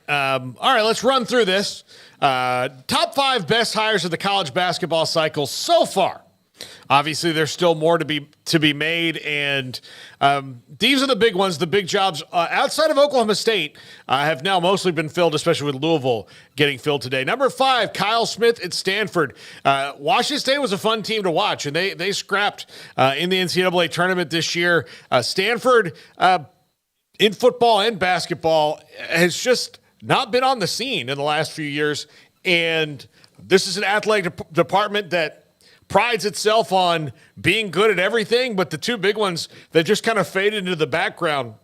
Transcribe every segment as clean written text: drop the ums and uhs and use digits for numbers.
All right, let's run through this. Top 5 best hires of the college basketball cycle so far. Obviously, there's still more to be made, and these are the big ones, the big jobs outside of Oklahoma State have now mostly been filled, especially with Louisville getting filled today. Number 5, Kyle Smith at Stanford. Washington State was a fun team to watch, and they scrapped in the NCAA tournament this year. Stanford, in football and basketball, has just not been on the scene in the last few years, and this is an athletic department that prides itself on being good at everything, but the two big ones that just kind of faded into the background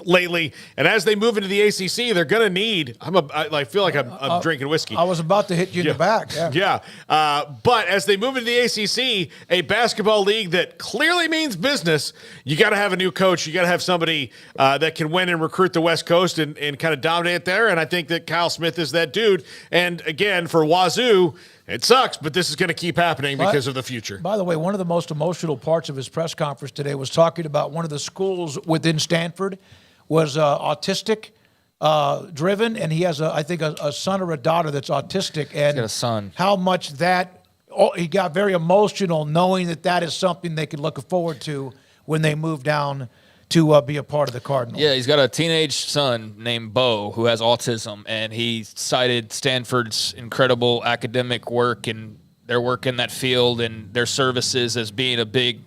lately. And as they move into the ACC, they're going to need. I feel like I'm drinking whiskey. I was about to hit you in the back. Yeah. But as they move into the ACC, a basketball league that clearly means business, you got to have a new coach. You got to have somebody that can win and recruit the West Coast and kind of dominate there. And I think that Kyle Smith is that dude. And again, for Wazoo, it sucks, but this is going to keep happening because of the future. By the way, one of the most emotional parts of his press conference today was talking about one of the schools within Stanford was autistic driven, and he has, I think, a son or a daughter that's autistic. And he's got a son. How much he got very emotional knowing that is something they could look forward to when they move down to be a part of the Cardinals. Yeah, he's got a teenage son named Bo who has autism, and he cited Stanford's incredible academic work and their work in that field and their services as being a big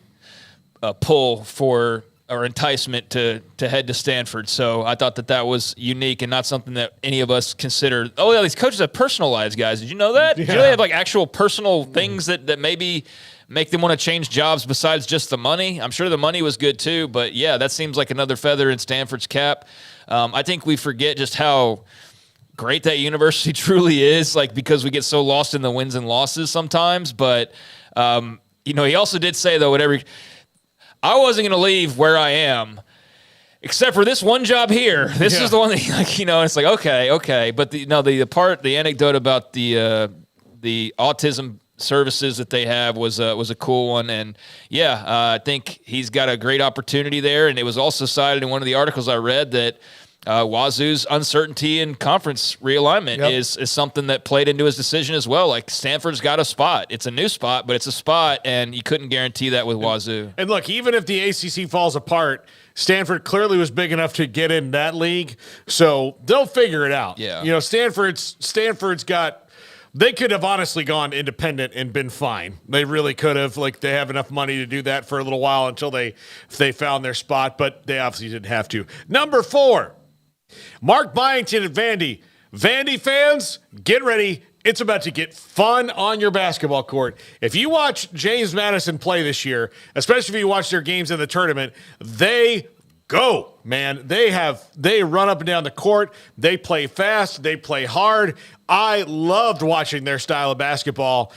pull for or enticement to head to Stanford. So I thought that was unique and not something that any of us consider. Oh, yeah, these coaches have personal lives, guys. Did you know that? Yeah. Did you know they have like actual personal things that maybe make them want to change jobs besides just the money? I'm sure the money was good too, but yeah, that seems like another feather in Stanford's cap. I think we forget just how great that university truly is, like because we get so lost in the wins and losses sometimes. But he also did say though, I wasn't going to leave where I am, except for this one job here. This is the one that, it's like, okay. But the anecdote about the autism services that they have was a cool one. And I think he's got a great opportunity there. And it was also cited in one of the articles I read that Wazoo's uncertainty in conference realignment is something that played into his decision as well. Like Stanford's got a spot. It's a new spot, but it's a spot, and you couldn't guarantee that with Wazoo. And look, even if the ACC falls apart, Stanford clearly was big enough to get in that league, so they'll figure it out. Yeah. Stanford's got. They could have honestly gone independent and been fine. They really could have. Like, they have enough money to do that for a little while until they found their spot, but they obviously didn't have to. Number 4, Mark Byington at Vandy. Vandy fans, get ready. It's about to get fun on your basketball court. If you watch James Madison play this year, especially if you watch their games in the tournament, they go, man. They run up and down the court. They play fast. They play hard. I loved watching their style of basketball.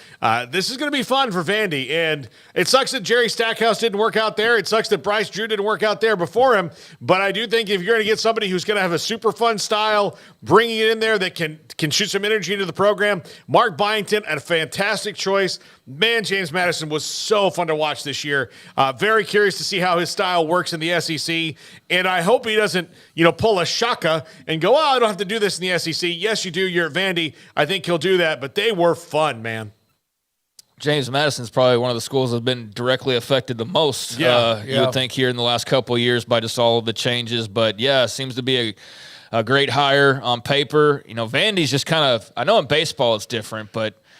This is going to be fun for Vandy, and it sucks that Jerry Stackhouse didn't work out there. It sucks that Bryce Drew didn't work out there before him, but I do think if you're going to get somebody who's going to have a super fun style, bringing it in there that can shoot some energy into the program, Mark Byington, a fantastic choice. Man, James Madison was so fun to watch this year. Very curious to see how his style works in the SEC, and I hope he doesn't, pull a Shaka and go, I don't have to do this in the SEC. Yes, you do. You're at Vandy. I think he'll do that, but they were fun, man. James Madison's probably one of the schools that's been directly affected the most, you would think, here in the last couple of years by just all of the changes. But, it seems to be a great hire on paper. Vandy's just kind of – I know in baseball it's different, but –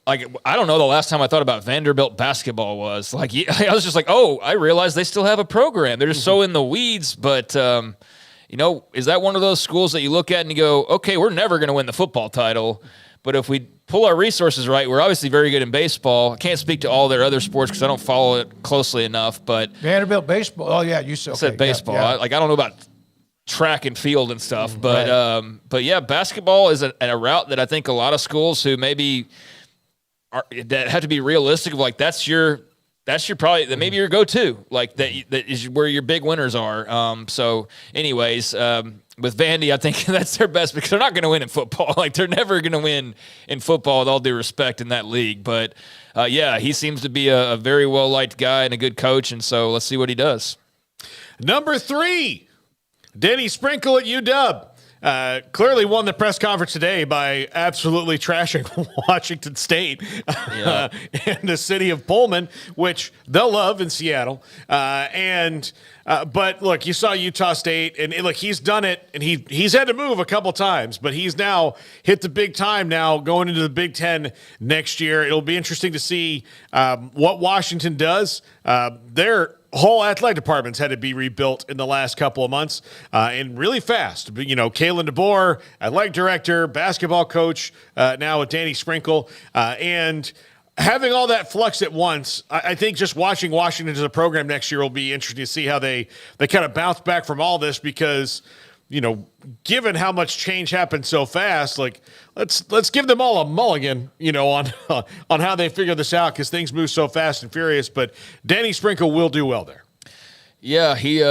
like, I don't know the last time I thought about Vanderbilt basketball was. Like, I was just like, I realized they still have a program. They're just so in the weeds. But, is that one of those schools that you look at and you go, okay, we're never going to win the football title. But if we pull our resources right, we're obviously very good in baseball. I can't speak to all their other sports because I don't follow it closely enough. But Vanderbilt baseball. Oh, yeah, you said baseball. Yeah. I don't know about track and field and stuff. But, basketball is a route that I think a lot of schools who maybe – that have to be realistic of like that's your probably maybe your go-to, like that is where your big winners are. So anyways, with Vandy, I think that's their best because they're not going to win in football. Like they're never going to win in football with all due respect in that league. But he seems to be a very well-liked guy and a good coach. And so let's see what he does. Number 3, Denny Sprinkle at UW. clearly won the press conference today by absolutely trashing Washington State and the city of Pullman, which they'll love in Seattle. But look, you saw Utah State, and look, he's done it, and he's had to move a couple times, but he's now hit the big time now going into the Big Ten next year. It'll be interesting to see what Washington does. Their whole athletic departments had to be rebuilt in the last couple of months, and really fast. But, Kalen DeBoer, athletic director, basketball coach, now with Danny Sprinkle, and having all that flux at once, I think just watching Washington as a program next year will be interesting to see how they kind of bounce back from all this because, given how much change happened so fast, like let's give them all a mulligan, on how they figure this out because things move so fast and furious. But Danny Sprinkle will do well there. Yeah, he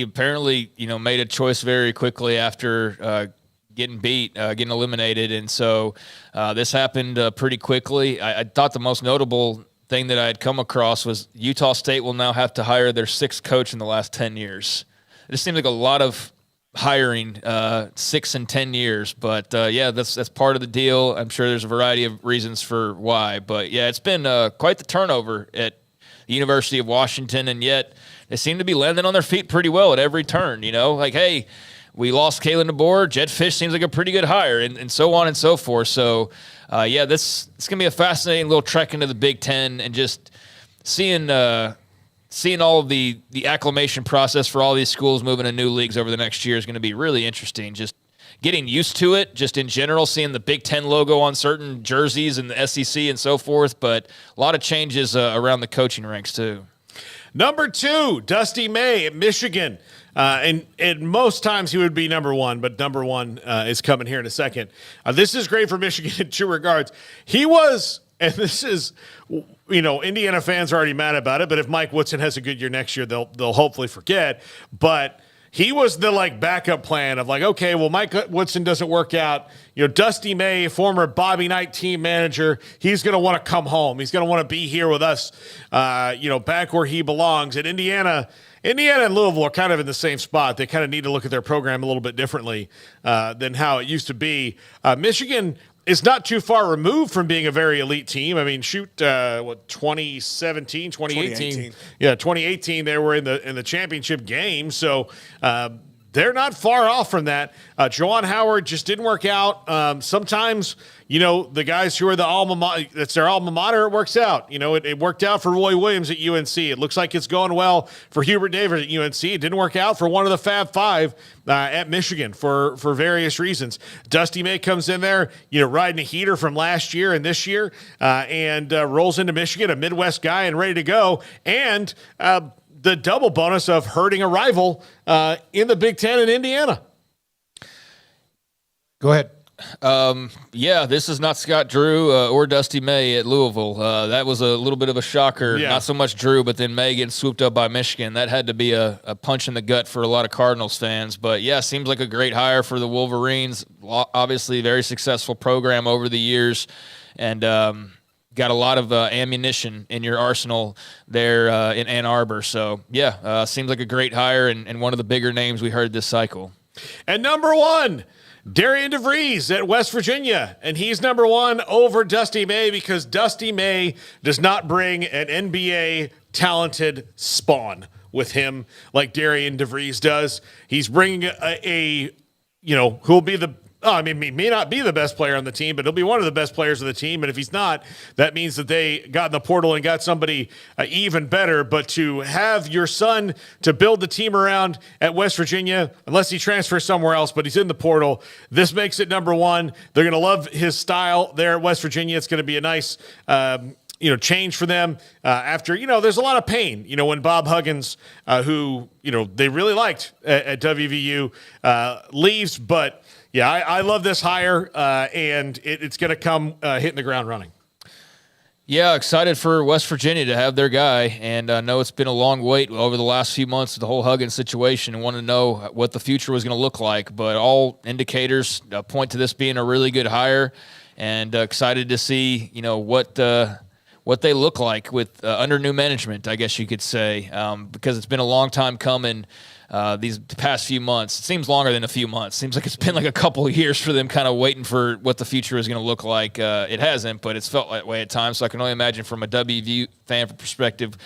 apparently made a choice very quickly after getting beat, getting eliminated, and so this happened pretty quickly. I thought the most notable thing that I had come across was Utah State will now have to hire their sixth coach in the last 10 years. It just seems like a lot of hiring 6 and 10 years, but that's part of the deal. I'm sure there's a variety of reasons for why, but yeah, it's been quite the turnover at the University of Washington, and yet they seem to be landing on their feet pretty well at every turn. Like, hey, we lost Kalen DeBoer. Jed Fish seems like a pretty good hire, and so on and so forth. So, it's going to be a fascinating little trek into the Big Ten and just seeing all of the acclimation process for all these schools moving to new leagues over the next year is going to be really interesting. Just getting used to it, just in general, seeing the Big Ten logo on certain jerseys and the SEC and so forth, but a lot of changes around the coaching ranks too. Number 2, Dusty May at Michigan. And most times he would be number 1, but number 1 is coming here in a second. This is great for Michigan in 2 regards. He was, and this is, Indiana fans are already mad about it, but if Mike Woodson has a good year next year, they'll hopefully forget. But he was the backup plan of okay, well, Mike Woodson doesn't work out. Dusty May, former Bobby Knight team manager, he's going to want to come home. He's going to want to be here with us, back where he belongs. At Indiana and Louisville are kind of in the same spot. They kind of need to look at their program a little bit differently than how it used to be. Michigan is not too far removed from being a very elite team. I mean, 2017, 2018. Yeah, 2018 they were in the championship game. So they're not far off from that. Juwan Howard just didn't work out. Sometimes, the guys who are the alma mater, that's their alma mater, it works out. It worked out for Roy Williams at UNC. It looks like it's going well for Hubert Davis at UNC. It didn't work out for one of the Fab Five at Michigan for various reasons. Dusty May comes in there, riding a heater from last year and this year, and rolls into Michigan, a Midwest guy and ready to go. And the double bonus of hurting a rival in the Big Ten in Indiana. Go ahead. This is not Scott Drew or Dusty May at Louisville. That was a little bit of a shocker. Yeah. Not so much Drew, but then May getting swooped up by Michigan. That had to be a punch in the gut for a lot of Cardinals fans. But, seems like a great hire for the Wolverines. Obviously, very successful program over the years. And got a lot of ammunition in your arsenal there in Ann Arbor. So, seems like a great hire and one of the bigger names we heard this cycle. And number 1, Darian DeVries at West Virginia. And he's number 1 over Dusty May because Dusty May does not bring an NBA talented spawn with him like Darian DeVries does. He's bringing who'll be he may not be the best player on the team, but he'll be one of the best players of the team. And if he's not, that means that they got in the portal and got somebody even better. But to have your son to build the team around at West Virginia, unless he transfers somewhere else, but he's in the portal, this makes it number 1. They're going to love his style there at West Virginia. It's going to be a nice change for them after, there's a lot of pain, when Bob Huggins, who, they really liked at WVU, leaves. But yeah, I love this hire, and it's going to come hitting the ground running. Yeah, excited for West Virginia to have their guy, and I know it's been a long wait over the last few months of the whole Huggins situation and want to know what the future was going to look like, but all indicators point to this being a really good hire, and excited to see, what they look like with under new management, I guess you could say, because it's been a long time coming. these past few months. It seems longer than a few months. Seems like it's been like a couple of years for them kind of waiting for what the future is going to look like. It hasn't, but it's felt that way at times. So I can only imagine from a WVU fan perspective,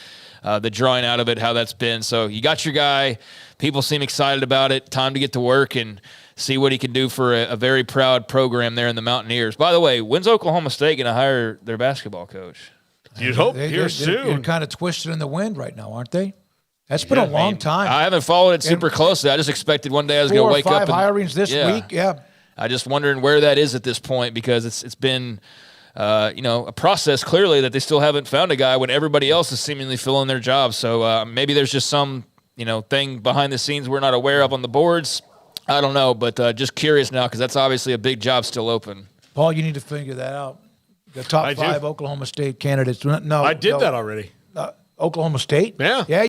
the drawing out of it, how that's been. So you got your guy. People seem excited about it. Time to get to work and see what he can do for a very proud program there in the Mountaineers. By the way, when's Oklahoma State going to hire their basketball coach? You'd hope here soon. They're kind of twisted in the wind right now, aren't they? That's been a long time. I haven't followed it super closely. I just expected one day I was going to wake up. 4 or 5 hirings this week. Yeah. I just wondering where that is at this point, because it's been a process clearly that they still haven't found a guy when everybody else is seemingly filling their job. So maybe there's just some thing behind the scenes we're not aware of on the boards. I don't know, but just curious now, because that's obviously a big job still open. Paul, you need to figure that out. The top 5 Oklahoma State candidates. No, I did that already. Oklahoma State? Yeah. Yeah,